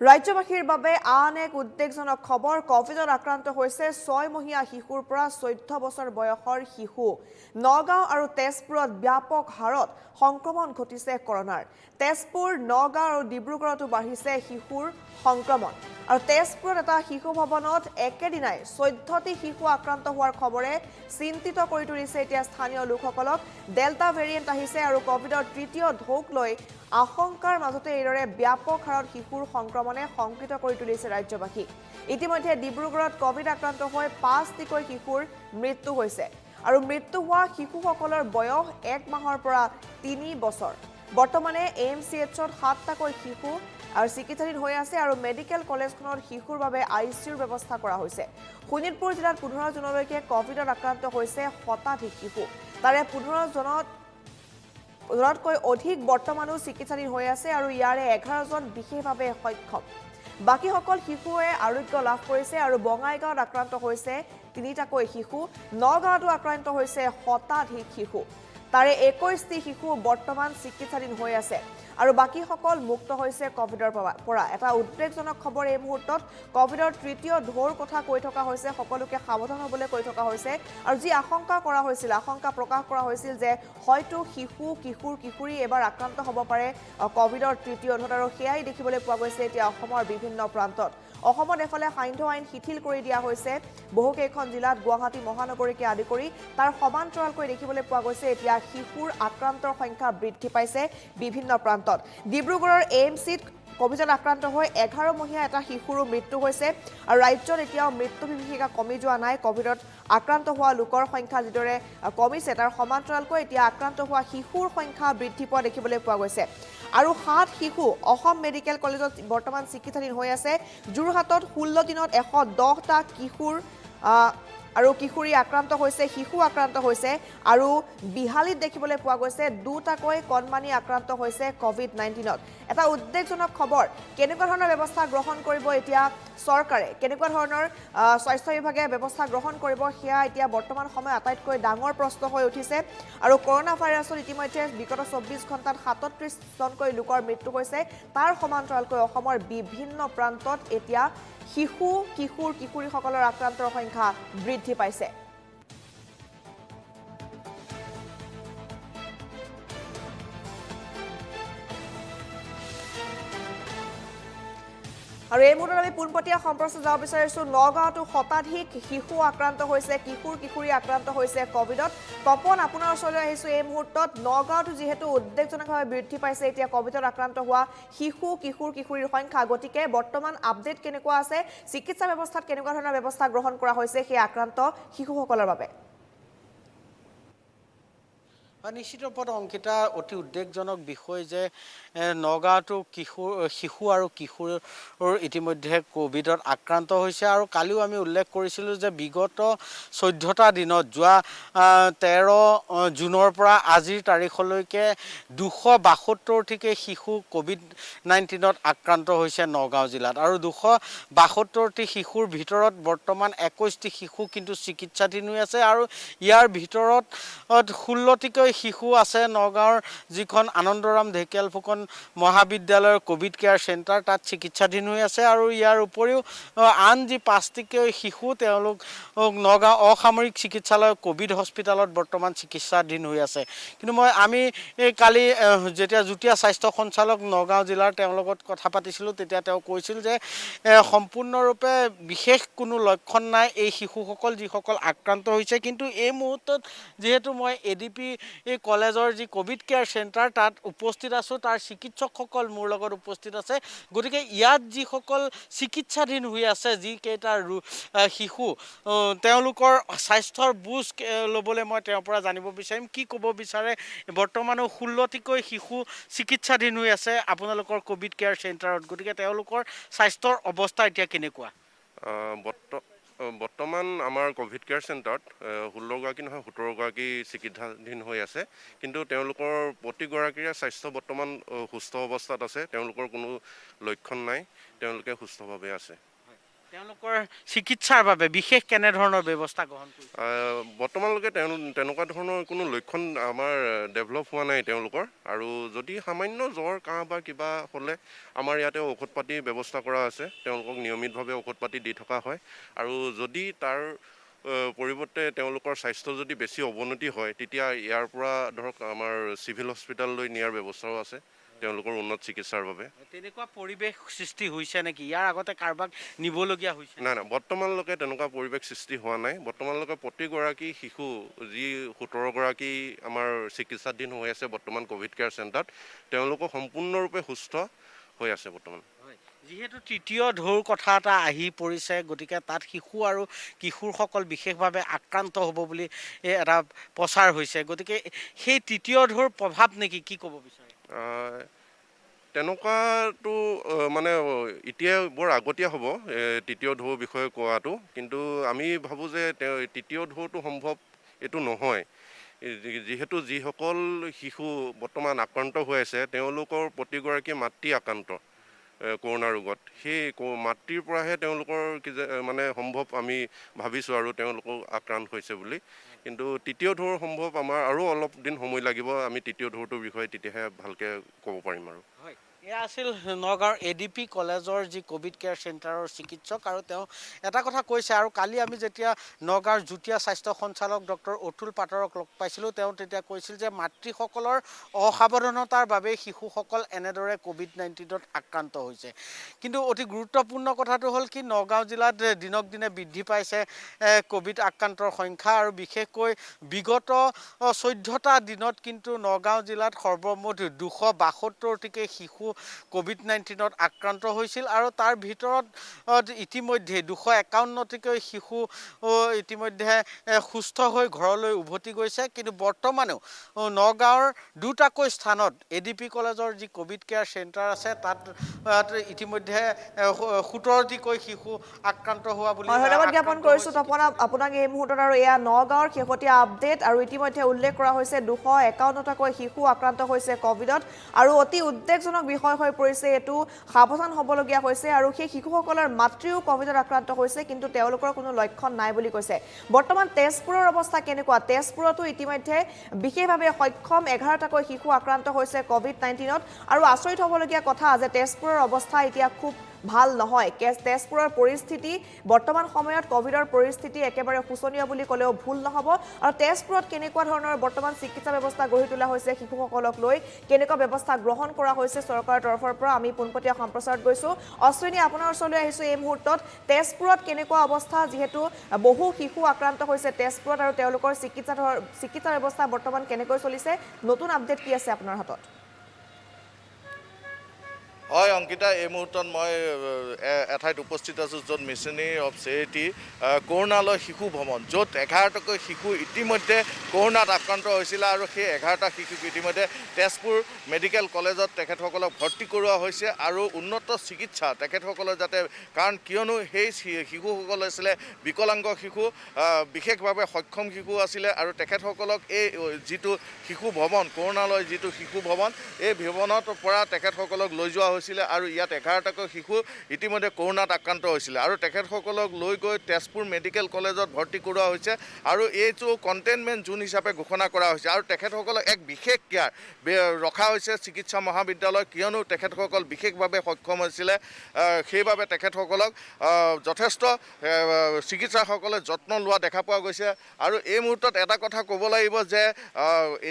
ৰাজ্যবাসীৰ বাবে আন এক উদ্বেগজনক খবৰ কোভিডত আক্ৰান্ত হৈছে 6 মহীয়া শিশুৰ পৰা 14 বছৰ বয়সৰ শিশু নগাঁও আৰু তেজপুৰত ব্যাপক হাৰত সংক্ৰমণ ঘটিছে কৰোনাৰ তেজপুৰ নগাঁও আৰু ডিব্ৰুগড়তো বাঢ়িছে শিশুৰ সংক্ৰমণ আৰু তেজপুৰত এটা শিশু ভৱনত একেদিনাই 14টি শিশু আক্ৰান্ত হোৱাৰ খবৰে চিন্তিত কৰি তুলিছে এতিয়া স্থানীয় লোকসকলক ডেল্টা ভেৰিয়েণ্ট আহিছে আৰু কোভিডৰ তৃতীয় ঢৌক লৈ আশংকাৰ মাজতে এইদৰে ব্যাপক হাৰত শিশুৰ সংক্ৰমণে শংকিত কৰি তুলিছে ৰাজ্যবাসী ইতিমধ্যে ডিব্ৰুগড়ত কোভিড আক্ৰান্ত হৈ 5টিকৈ শিশুৰ মৃত্যু হৈছে আৰু মৃত্যু হোৱা শিশুসকলৰ বয়স 1 মাহৰ পৰা 3 বছৰ বৰ্তমানে এএমচিএইচত 7টাকৈ শিশু আৰু চিকিৎসাধীন হৈ আছে আৰু মেডিকেল কলেজখনত শিশুৰ বাবে আইচিইউৰ ব্যৱস্থা কৰা হৈছে শোণিতপুৰ জিলাত 15 জুনলৈকে কোভিডত আক্ৰান্ত হৈছে শতাধিক শিশু তাৰে 15 জনতকৈ অধিক বৰ্তমানো চিকিৎসাধীন হৈ আছে আৰু ইয়াৰে 11 জন বিশেষভাৱে সক্ষম বাকিসকল শিশুৱে আৰোগ্য লাভ কৰিছে আৰু বঙাইগাঁৱত আক্ৰান্ত হৈছে 3টাকৈ শিশু নগাঁৱতো আক্ৰান্ত হৈছে শতাধিক শিশু তাৰে 21টি শিশু বৰ্তমান চিকিৎসাধীন হৈ আছে আৰু বাকিসকল মুক্ত হৈছে কোভিডৰ পৰা এটা উদ্বেগজনক খবৰ এই মুহূৰ্তত কোভিডৰ তৃতীয় ঢৌৰ কথা কৈ থকা হৈছে সকলোকে সাৱধান হ'বলৈ কৈ থকা হৈছে আৰু যি আশংকা প্ৰকাশ কৰা হৈছিল যে হয়তো কিশোৰী এবাৰ আক্ৰান্ত হ'ব পাৰে কোভিডৰ তৃতীয় ঢৌত আৰু সেয়াই দেখিবলৈ পোৱা গৈছে এতিয়া অসমৰ বিভিন্ন প্ৰান্তত অসমত এফালে সান্ধ্য আইন শিথিল কৰি দিয়া হৈছে বহুকেইখন জিলাত গুৱাহাটী মহানগৰীকে আদি কৰি তাৰ সমান্তৰালকৈ দেখিবলৈ পোৱা গৈছে এতিয়া শিশুৰ আক্ৰান্তৰ সংখ্যা বৃদ্ধি পাইছে বিভিন্ন প্ৰান্তত ডিব্ৰুগড়ৰ এএমচিত কোভিডত আক্ৰান্ত হৈ 11 মহীয়া এটা শিশুৰো মৃত্যু হৈছে আৰু ৰাজ্যত এতিয়াও মৃত্যু বিভীষিকা কমি যোৱা নাই কোভিডত আক্ৰান্ত হোৱা লোকৰ সংখ্যা যিদৰে কমিছে তাৰ সমান্তৰালকৈ এতিয়া আক্ৰান্ত হোৱা শিশুৰ সংখ্যা বৃদ্ধি পোৱা দেখিবলৈ পোৱা গৈছে আৰু 7 শিশু অসম মেডিকেল কলেজত বৰ্তমান চিকিৎসাধীন হৈ আছে যোৰহাটত 16 দিনত 110টা কিশোৰ আৰু কিশোৰী আক্ৰান্ত হৈছে শিশু আক্ৰান্ত হৈছে আৰু বিহালীত দেখিবলৈ পোৱা গৈছে 2টাকৈ কণমানি আক্ৰান্ত হৈছে কোভিড-19ত এটা উদ্বেগজনক খবৰ কেনেকুৱা ধৰণৰ ব্যৱস্থা গ্ৰহণ কৰিব এতিয়া চৰকাৰে কেনেকুৱা ধৰণৰ স্বাস্থ্য বিভাগে ব্যৱস্থা গ্ৰহণ কৰিব সেয়া এতিয়া বৰ্তমান সময় আটাইতকৈ ডাঙৰ প্ৰশ্ন হৈ উঠিছে আৰু কৰোনা ভাইৰাছৰ ইতিমধ্যে বিগত 24 ঘণ্টাত 37 জনকৈ লোকৰ মৃত্যু হৈছে তাৰ সমান্তৰালকৈ অসমৰ বিভিন্ন প্ৰান্তত এতিয়া কিশোৰীসকলৰ আক্ৰান্তৰ সংখ্যা বৃদ্ধি পাইছে আৰু এই মুহূৰ্তত আমি পোনপটীয়া সম্প্ৰচাৰ যাব বিচাৰিছো নগাঁৱতো শতাধিক শিশু আক্ৰান্ত হৈছে কিশোৰী আক্ৰান্ত হৈছে কোভিডত তপন আপোনাৰ ওচৰলৈ আহিছো এই মুহূৰ্তত নগাঁৱতো যিহেতু উদ্বেগজনকভাৱে বৃদ্ধি পাইছে এতিয়া কোভিডত আক্ৰান্ত হোৱা কিশোৰীৰ সংখ্যা গতিকে বৰ্তমান আপডেট কেনেকুৱা আছে চিকিৎসা ব্যৱস্থাত কেনেকুৱা ধৰণৰ ব্যৱস্থা গ্ৰহণ কৰা হৈছে সেই আক্ৰান্ত শিশুসকলৰ বাবে নিশ্চিত ৰূপত অংকিতা অতি উদ্বেগজনক বিষয় যে নগাঁৱতো শিশু আৰু কিশোৰ ইতিমধ্যে কোভিডত আক্ৰান্ত হৈছে আৰু কালিও আমি উল্লেখ কৰিছিলোঁ যে বিগত 14টা দিনত যোৱা 13 জুনৰ পৰা আজিৰ তাৰিখলৈকে 272টিকৈ শিশু কোভিড-19ত আক্ৰান্ত হৈছে নগাঁও জিলাত আৰু 272টি শিশুৰ ভিতৰত বৰ্তমান 21টি শিশু কিন্তু চিকিৎসাধীন হৈ আছে আৰু ইয়াৰ ভিতৰত 16টিকৈ শিশু আছে নগাঁৱৰ যিখন আনন্দৰাম ঢেকিয়াল ফুকন মহাবিদ্যালয়ৰ কোভিড কেয়াৰ চেণ্টাৰ তাত চিকিৎসাধীন হৈ আছে আৰু ইয়াৰ উপৰিও আন যি 5টিকৈ শিশু তেওঁলোক নগাঁও অসামৰিক চিকিৎসালয় কোভিড হস্পিটেলত বৰ্তমান চিকিৎসাধীন হৈ আছে কিন্তু আমি কালি যেতিয়া যুটীয়া স্বাস্থ্য সঞ্চালক নগাঁও জিলাৰ তেওঁৰ লগত কথা পাতিছিলোঁ তেতিয়া তেওঁ কৈছিল যে সম্পূৰ্ণৰূপে বিশেষ কোনো লক্ষণ নাই এই শিশুসকল যিসকল আক্ৰান্ত হৈছে কিন্তু এই মুহূৰ্তত যেহেতু মই এডিপি এই কলেজৰ যি কোভিড কেয়াৰ চেণ্টাৰ তাত উপস্থিত আছোঁ তাৰ চিকিৎসকসকল মোৰ লগত উপস্থিত আছে গতিকে ইয়াত যিসকল চিকিৎসাধীন হৈ আছে যিকেইটা শিশু তেওঁলোকৰ স্বাস্থ্যৰ বুজ ল'বলৈ মই তেওঁৰ পৰা জানিব বিচাৰিম কি ক'ব বিচাৰে বৰ্তমানো 16টিকৈ শিশু চিকিৎসাধীন হৈ আছে আপোনালোকৰ কোভিড কেয়াৰ চেণ্টাৰত গতিকে তেওঁলোকৰ স্বাস্থ্যৰ অৱস্থা এতিয়া কেনেকুৱা বৰ্তমান আমাৰ কোভিড কেয়াৰ চেণ্টাৰত 16গৰাকী নহয় 17গৰাকী চিকিৎসাধীন হৈ আছে কিন্তু তেওঁলোকৰ প্ৰতিগৰাকীৰে স্বাস্থ্য বৰ্তমান সুস্থ অৱস্থাত আছে তেওঁলোকৰ কোনো লক্ষণ নাই তেওঁলোকে সুস্থভাৱে আছে তেওঁলোকৰ চিকিৎসাৰ বাবে বিশেষ কেনেধৰণৰ ব্যৱস্থা গ্ৰহণ কৰিছে? বৰ্তমানলৈকে তেনেকুৱা ধৰণৰ কোনো লক্ষণ আমাৰ ডেভেলপ হোৱা নাই তেওঁলোকৰ, আৰু যদি সামান্য জ্বৰ কাহ বা কিবা হ'লে আমাৰ ইয়াতে ঔষধ পাতি ব্যৱস্থা কৰা আছে, তেওঁলোকক নিয়মিতভাৱে ঔষধ পাতি দি থকা হয়। আৰু যদি তাৰ পৰিৱৰ্তে তেওঁলোকৰ স্বাস্থ্য যদি বেছি অৱনতি হয়, তেতিয়া ইয়াৰ পৰা ধৰক আমাৰ চিভিল হস্পিটেললৈ নিয়াৰ ব্যৱস্থাও আছে তেওঁলোকৰ উন্নত চিকিৎসাৰ বাবে। তেনেকুৱা পৰিৱেশ সৃষ্টি হৈছে নেকি? ইয়াৰ আগতে কাৰোবাক নিবলগীয়া হৈছে? নাই, বৰ্তমানলৈকে তেনেকুৱা পৰিৱেশ সৃষ্টি হোৱা নাই। বৰ্তমানলৈকে প্ৰতিগৰাকী শিশু, যি 17গৰাকী আমাৰ চিকিৎসাধীন হৈ আছে বৰ্তমান ক'ভিড কেয়াৰ চেণ্টাৰত, তেওঁলোকক সম্পূৰ্ণৰূপে সুস্থ হৈ আছে বৰ্তমান। যিহেতু তৃতীয় ঢৌৰ কথা এটা আহি পৰিছে, গতিকে তাত শিশু আৰু কিশোৰসকল বিশেষভাৱে আক্ৰান্ত হ'ব বুলি এটা প্ৰচাৰ হৈছে, গতিকে সেই তৃতীয় ঢৌৰ প্ৰভাৱ নেকি, কি ক'ব বিচাৰে? তেনেকুৱাটো মানে এতিয়া বৰ আগতীয়া হ'ব তৃতীয় ঢৌৰ বিষয়ে কোৱাটো, কিন্তু আমি ভাবোঁ যে তৃতীয় ঢৌটো সম্ভৱ এইটো নহয়। যিহেতু যিসকল শিশু বৰ্তমান আক্ৰান্ত হৈ আছে, তেওঁলোকৰ প্ৰতিগৰাকী মাতৃ আক্ৰান্ত কৰোণা ৰোগত। সেই মাতৃৰ পৰাহে তেওঁলোকৰ মানে সম্ভৱ আমি ভাবিছোঁ আৰু তেওঁলোকো আক্ৰান্ত হৈছে বুলি। কিন্তু তৃতীয় ঢৌৰ সম্ভৱ আমাৰ আৰু অলপ দিন সময় লাগিব। আমি তৃতীয় ঢৌটোৰ বিষয়ে তেতিয়াহে ভালকৈ ক'ব পাৰিম আৰু। এয়া আছিল নগাঁৱৰ ADP কলেজৰ যি ক'ভিড কেয়াৰ চেণ্টাৰৰ চিকিৎসক, আৰু তেওঁ এটা কথা কৈছে, আৰু কালি আমি যেতিয়া নগাঁৱৰ যুটীয়া স্বাস্থ্য সঞ্চালক ডক্টৰ অতুল পাটৰক লগ পাইছিলোঁ, তেওঁ তেতিয়া কৈছিল যে মাতৃসকলৰ অসাৱধানতাৰ বাবে শিশুসকল এনেদৰে COVID-19ত আক্ৰান্ত হৈছে। কিন্তু অতি গুৰুত্বপূৰ্ণ কথাটো হ'ল কি, নগাঁও জিলাত দিনক দিনে বৃদ্ধি পাইছে ক'ভিড আক্ৰান্তৰ সংখ্যা, আৰু বিশেষকৈ বিগত 14টা দিনত কিন্তু নগাঁও জিলাত সৰ্বমুঠ 272টিকে শিশু COVID-19ত আক্ৰান্ত হৈছিল, আৰু তাৰ ভিতৰত ইতিমধ্যে 251টিকৈ শিশু ইতিমধ্যে সুস্থ হৈ ঘৰলৈ উভতি গৈছে। কিন্তু বৰ্তমানেও নগাঁৱৰ দুটাকৈ স্থানত ADP কলেজৰ যি ক'ভিড কেয়াৰ চেণ্টাৰ আছে, তাত ইতিমধ্যে 17টিকৈ শিশু আক্ৰান্ত হোৱা বুলি ধন্যবাদ জ্ঞাপন কৰিছোঁ তপন আপোনাক এই মুহূৰ্তত। আৰু এয়া নগাঁৱৰ শেহতীয়া আপডেট, আৰু ইতিমধ্যে উল্লেখ কৰা হৈছে 251টাকৈ শিশু আক্ৰান্ত হৈছে ক'ভিডত, আৰু অতি উদ্বেগজনক বিষয় হৈ পৰিছে এইটো, সাৱধান হ'বলগীয়া হৈছে। আৰু সেই শিশুসকলৰ মাতৃও ক'ভিডত আক্ৰান্ত হৈছে, কিন্তু তেওঁলোকৰ কোনো লক্ষণ নাই বুলি কৈছে। বৰ্তমান তেজপুৰৰ অৱস্থা কেনেকুৱা? তেজপুৰতো ইতিমধ্যে বিশেষভাৱে সক্ষম 11টাকৈ শিশু আক্ৰান্ত হৈছে ক'ভিড-19ত, আৰু আচৰিত হ'বলগীয়া কথা যে তেজপুৰৰ অৱস্থা এতিয়া খুব ভাল নহয়। তেজপুৰৰ পৰিস্থিতি বৰ্তমান সময়ত ক'ভিডৰ পৰিস্থিতি একেবাৰে শোচনীয় বুলি ক'লেও ভুল নহ'ব। আৰু তেজপুৰত কেনেকুৱা ধৰণৰ বৰ্তমান চিকিৎসা ব্যৱস্থা গঢ়ি তোলা হৈছে, শিশুসকলক লৈ কেনেকুৱা ব্যৱস্থা গ্ৰহণ কৰা হৈছে চৰকাৰৰ তৰফৰ পৰা, আমি পোনপটীয়া সম্প্ৰচাৰত গৈছোঁ। অশ্বিনী, আপোনাৰ ওচৰলৈ আহিছোঁ এই মুহূৰ্তত। তেজপুৰত কেনেকুৱা অৱস্থা, যিহেতু বহু শিশু আক্ৰান্ত হৈছে তেজপুৰত, আৰু তেওঁলোকৰ চিকিৎসা ব্যৱস্থা বৰ্তমান কেনেকৈ চলিছে, নতুন আপডেট কি আছে আপোনাৰ হাতত? হয় অংকিতা, এই মুহূৰ্তত মই এঠাইত উপস্থিত আছোঁ য'ত মিছনেৰী অফ চেৰিটি কৰোণালয় শিশু ভ্ৰমণ, য'ত 11টাকৈ শিশু ইতিমধ্যে কৰোণাত আক্ৰান্ত হৈছিলে, আৰু সেই 11টা শিশুক ইতিমধ্যে তেজপুৰ মেডিকেল কলেজত তেখেতসকলক ভৰ্তি কৰোৱা হৈছে, আৰু উন্নত চিকিৎসা তেখেতসকলৰ যাতে, কাৰণ কিয়নো সেই শিশুসকল আছিলে বিকলাংগ শিশু, বিশেষভাৱে সক্ষম শিশু আছিলে, আৰু তেখেতসকলক এই যিটো শিশু ভ্ৰমণ, কৰোণালয় যিটো শিশু ভ্ৰমণ, এই ভ্ৰমণৰ পৰা তেখেতসকলক লৈ যোৱা হৈছিলে, আৰু ইয়াত 11টাকৈ শিশু ইতিমধ্যে কৰোণাত আক্ৰান্ত হৈছিলে, আৰু তেখেতসকলক লৈ গৈ তেজপুৰ মেডিকেল কলেজত ভৰ্তি কৰোৱা হৈছে, আৰু এইটো কণ্টেইনমেণ্ট জোন হিচাপে ঘোষণা কৰা হৈছে, আৰু তেখেতসকলক এক বিশেষ কেয়াৰ ৰখা হৈছে চিকিৎসা মহাবিদ্যালয়, কিয়নো তেখেতসকল বিশেষভাৱে সক্ষম হৈছিলে, সেইবাবে তেখেতসকলক যথেষ্ট চিকিৎসকসকলে যত্ন লোৱা দেখা পোৱা গৈছে। আৰু এই মুহূৰ্তত এটা কথা ক'ব লাগিব যে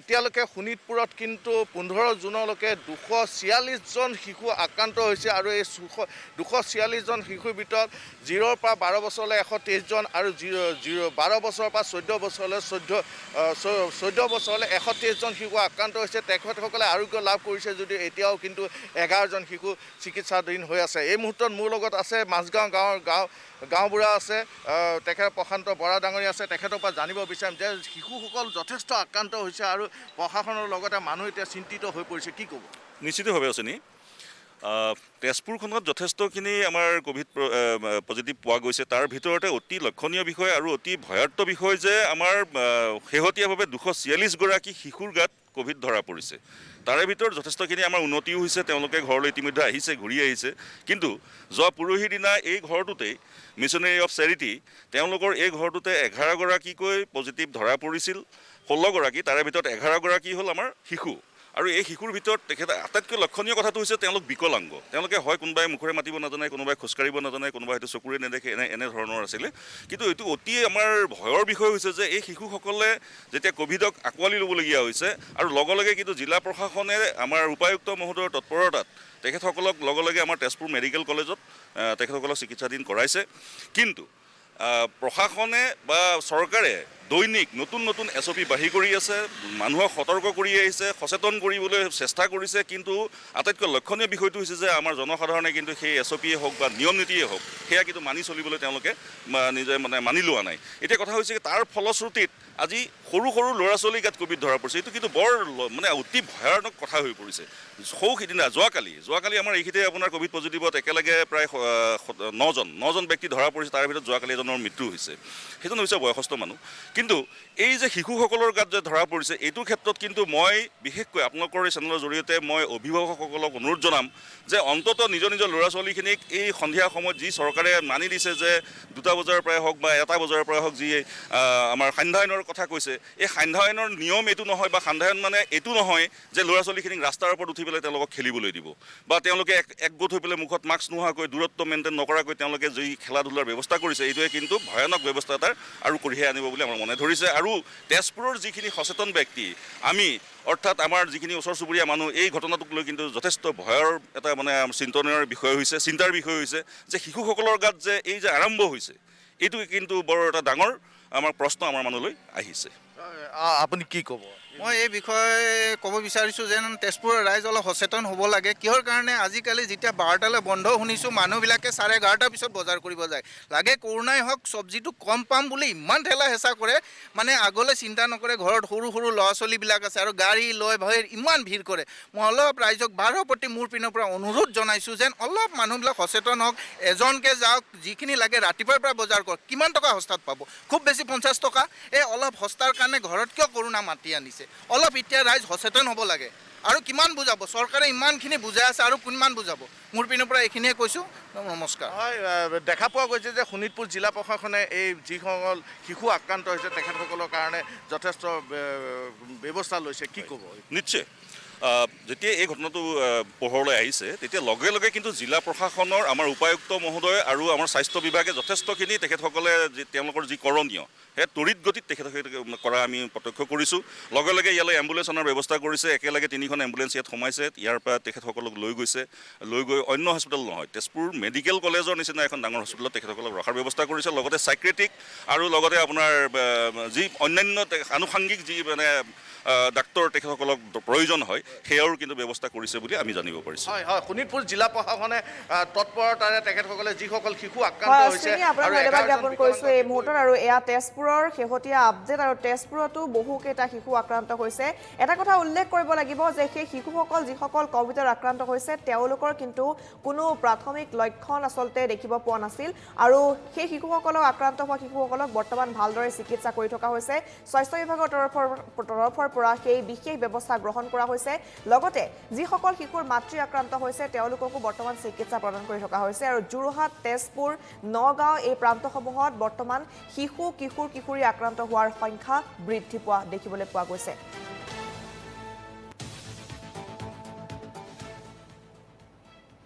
এতিয়ালৈকে শোণিতপুৰত কিন্তু 15 জুনলৈকে 246জন শিশু আক্ৰান্ত হৈছে, আৰু এই 246জন শিশুৰ ভিতৰত 0ৰ পৰা 12 বছৰলৈ 123জন, আৰু 12 বছৰৰ পৰা 14 বছৰলৈ 14 বছৰলৈ 123জন শিশু আক্ৰান্ত হৈছে। তেখেতসকলে আৰোগ্য লাভ কৰিছে যদিও এতিয়াও কিন্তু 11জন শিশু চিকিৎসাধীন হৈ আছে। এই মুহূৰ্তত মোৰ লগত আছে মাজগাঁও গাঁওবুঢ়া আছে, তেখেত প্ৰশান্ত বৰা ডাঙৰীয়া আছে, তেখেতৰ পৰা জানিব বিচাৰিম যে শিশুসকল যথেষ্ট আক্ৰান্ত হৈছে, আৰু প্ৰশাসনৰ লগতে মানুহ এতিয়া চিন্তিত হৈ পৰিছে, কি ক'ব? নিশ্চিতভাৱে আছে নি তেজপুৰখনত যথেষ্টখিনি আমাৰ ক'ভিড পজিটিভ পোৱা গৈছে। তাৰ ভিতৰতে অতি লক্ষণীয় বিষয় আৰু অতি ভয়াৰ্ত বিষয় যে আমাৰ শেহতীয়াভাৱে 246গৰাকী শিশুৰ গাত ক'ভিড ধৰা পৰিছে। তাৰে ভিতৰত যথেষ্টখিনি আমাৰ উন্নতিও হৈছে, তেওঁলোকে ঘৰলৈ ইতিমধ্যে আহিছে, ঘূৰি আহিছে। কিন্তু যোৱা পৰহিৰ দিনা এই ঘৰটোতেই মিছনেৰী অফ চেৰিটি তেওঁলোকৰ এই ঘৰটোতে 11গৰাকীকৈ পজিটিভ ধৰা পৰিছিল, 16গৰাকী, তাৰে ভিতৰত 11গৰাকী হ'ল আমাৰ শিশু। আৰু এই শিশুৰ ভিতৰত তেখেত আটাইতকৈ লক্ষণীয় কথাটো হৈছে তেওঁলোক বিকলাংগ। তেওঁলোকে হয় কোনোবাই মুখেৰে মাতিব নাজানে, কোনোবাই খোজকাঢ়িব নাজানে, কোনোবাই হয়তো চকুৰে নেদেখে, এনেধৰণৰ আছিলে। কিন্তু এইটো অতি আমাৰ ভয়ৰ বিষয় হৈছে যে এই শিশুসকলে যেতিয়া ক'ভিডক আঁকোৱালি ল'বলগীয়া হৈছে আৰু লগে লগে কিন্তু জিলা প্ৰশাসনে আমাৰ উপায়ুক্ত মহোদয়ৰ তৎপৰতাত তেখেতসকলক লগে লগে আমাৰ তেজপুৰ মেডিকেল কলেজত তেখেতসকলক চিকিৎসাধীন কৰাইছে। কিন্তু প্ৰশাসনে বা চৰকাৰে দৈনিক নতুন নতুন SOP বাঢ়ি কৰি আছে, মানুহক সতৰ্ক কৰি আহিছে, সচেতন কৰিবলৈ চেষ্টা কৰিছে। কিন্তু আটাইতকৈ লক্ষণীয় বিষয়টো হৈছে যে আমাৰ জনসাধাৰণে কিন্তু সেই SOPয়ে হওক বা নিয়ম নীতিয়ে হওক সেয়া কিন্তু মানি চলিবলৈ তেওঁলোকে নিজে মানি লোৱা নাই। এতিয়া কথা হৈছে তাৰ ফলশ্ৰুতিত আজি সৰু সৰু ল'ৰা ছোৱালীৰ গাত ক'ভিড ধৰা পৰিছে। এইটো কিন্তু বৰ অতি ভয়ানক কথা হৈ পৰিছে। সিদিনা যোৱাকালি আমাৰ এইখিনিতে আপোনাৰ ক'ভিড পজিটিভত একেলগে প্ৰায় 9জন ব্যক্তি ধৰা পৰিছে, তাৰ ভিতৰত যোৱাকালি এজনৰ মৃত্যু হৈছে। সেইজন হৈছে বয়সস্থ মানুহ। কিন্তু এই যে শিশুসকলৰ গাত যে ধৰা পৰিছে, এইটোৰ ক্ষেত্ৰত কিন্তু মই বিশেষকৈ আপোনালোকৰ এই চেনেলৰ জৰিয়তে মই অভিভাৱকসকলক অনুৰোধ জনাম যে অন্ততঃ নিজৰ ল'ৰা ছোৱালীখিনিক এই সন্ধিয়া সময়ত যি চৰকাৰে মানি দিছে যে 2টা বজাৰ পৰাই হওক বা 1টা বজাৰ পৰাই হওক, যি আমাৰ সান্ধ্য কথা কৈছে, এই সান্ধ্য আইনৰ নিয়ম এইটো নহয় বা সান্ধ্য আইন মানে এইটো নহয় যে ল'ৰা ছোৱালীখিনিক ৰাস্তাৰ ওপৰত উঠি পেলাই তেওঁলোকক খেলিবলৈ দিব বা তেওঁলোকে একগোট হৈ পেলাই মুখত মাস্ক নোহোৱাকৈ দূৰত্ব মেইনটেইন নকৰাকৈ তেওঁলোকে যি খেলা ধূলাৰ ব্যৱস্থা কৰিছে, এইটোৱে কিন্তু ভয়ানক ব্যৱস্থা এটাৰ আৰু কঢ়িয়াই আনিব বুলি আমাৰ মনে ধৰিছে। আৰু তেজপুৰৰ যিখিনি সচেতন ব্যক্তি আমি, অৰ্থাৎ আমাৰ যিখিনি ওচৰ চুবুৰীয়া মানুহ, এই ঘটনাটোক লৈ কিন্তু যথেষ্ট ভয়ৰ এটা চিন্তনীয় বিষয় হৈছে, চিন্তাৰ বিষয় হৈছে যে শিশুসকলৰ গাত যে এই যে আৰম্ভ হৈছে, এইটো কিন্তু বৰ এটা ডাঙৰ আমাৰ প্ৰশ্ন আমাৰ মানুহলৈ আহিছে। আপুনি কি ক'ব? মই এই বিষয়ে ক'ব বিচাৰিছোঁ যেন তেজপুৰৰ ৰাইজ অলপ সচেতন হ'ব লাগে। কিহৰ কাৰণে আজিকালি যেতিয়া 12টালৈ বন্ধ শুনিছোঁ, মানুহবিলাকে 11:30 পিছত বজাৰ কৰিব যায়। লাগে কৰোণাই হওক, চব্জিটো কম পাম বুলি ইমান ঠেলা হেঁচা কৰে, মানে আগলৈ চিন্তা নকৰে। ঘৰত সৰু সৰু ল'ৰা ছোৱালীবিলাক আছে আৰু গাড়ী লৈ ইমান ভিৰ কৰে। মই অলপ ৰাইজক বাৰৰ প্ৰতি মোৰ পিনৰ পৰা অনুৰোধ জনাইছোঁ যেন অলপ মানুহবিলাক সচেতন হওক, এজনকৈ যাওক, যিখিনি লাগে ৰাতিপুৱাৰ পৰা বজাৰ কৰক। কিমান টকা সস্তাত পাব? খুব বেছি 50 টকা। এই অলপ সস্তাৰ কাৰণে ঘৰত কিয় কৰোণা মাতি আনিছে? অলপ এতিয়া ৰাইজ সচেতন হ'ব লাগে। আৰু কিমান বুজাব? চৰকাৰে ইমানখিনি বুজাই আছে আৰু কিমান বুজাব? মোৰ পিনৰ পৰা এইখিনিয়ে কৈছোঁ। নমস্কাৰ। হয়, দেখা পোৱা গৈছে যে শোণিতপুৰ জিলা প্ৰশাসনে এই যিসকল শিশু আক্ৰান্ত হৈছে তেখেতসকলৰ কাৰণে যথেষ্ট ব্যৱস্থা লৈছে। কি ক'ব? নিশ্চয় যেতিয়া এই ঘটনাটো পোহৰলৈ আহিছে তেতিয়া লগে লগে কিন্তু জিলা প্ৰশাসনৰ আমাৰ উপায়ুক্ত মহোদয় আৰু আমাৰ স্বাস্থ্য বিভাগে যথেষ্টখিনি তেখেতসকলে তেওঁলোকৰ যি কৰণীয় সেই তড়িৎ গতিত তেখেতসকলে কৰা আমি প্ৰত্যক্ষ কৰিছোঁ। লগে লগে ইয়ালৈ এম্বুলেঞ্চ অনাৰ ব্যৱস্থা কৰিছে, একেলগে 3খন এম্বুলেঞ্চ ইয়াত সোমাইছে, ইয়াৰ পৰা তেখেতসকলক লৈ গৈ অন্য হস্পিটেল নহয়, তেজপুৰ মেডিকেল কলেজৰ নিচিনা এখন ডাঙৰ হস্পিটেলত তেখেতসকলক ৰখাৰ ব্যৱস্থা কৰিছে। লগতে চাইক্ৰেটিক আৰু লগতে আপোনাৰ যি অন্যান্য আনুষাংগিক যি ডাক্তৰ তেখেতসকলক প্ৰয়োজন হয় সেয়াও কিন্তু ব্যৱস্থা কৰিছে বুলি আমি জানিব পাৰিছোঁ। হয়, শোণিতপুৰ জিলা প্ৰশাসনে তৎপৰতাৰে তেখেতসকলে যিসকল শিশু আক্ৰান্ত হৈছে আপোনাক ধন্যবাদ জ্ঞাপন কৰিছোঁ এই মুহূৰ্তত। আৰু এয়া তেজপুৰৰ শেহতীয়া আপডেট। আৰু তেজপুৰতো বহুকেইটা শিশু আক্ৰান্ত হৈছে। এটা কথা উল্লেখ কৰিব লাগিব যে সেই শিশুসকল যিসকল ক'ভিডত আক্ৰান্ত হৈছে তেওঁলোকৰ কিন্তু কোনো প্ৰাথমিক লক্ষণ আচলতে দেখিব পোৱা নাছিল। আৰু সেই শিশুসকলক আক্ৰান্ত হোৱা শিশুসকলক বৰ্তমান ভালদৰে চিকিৎসা কৰি থকা হৈছে। স্বাস্থ্য বিভাগৰ তৰফৰ পৰা সেই বিশেষ ব্যৱস্থা গ্ৰহণ কৰা হৈছে। লগতে যিসকল শিশুৰ মাতৃ আক্ৰান্ত হৈছে তেওঁলোককো বৰ্তমান চিকিৎসা প্ৰদান কৰি থকা হৈছে। আৰু যোৰহাট, তেজপুৰ, নগাঁও এই প্ৰান্তসমূহত বৰ্তমান শিশু কিশোৰী আক্ৰান্ত হোৱাৰ সংখ্যা বৃদ্ধি পোৱা দেখিবলৈ পোৱা গৈছে।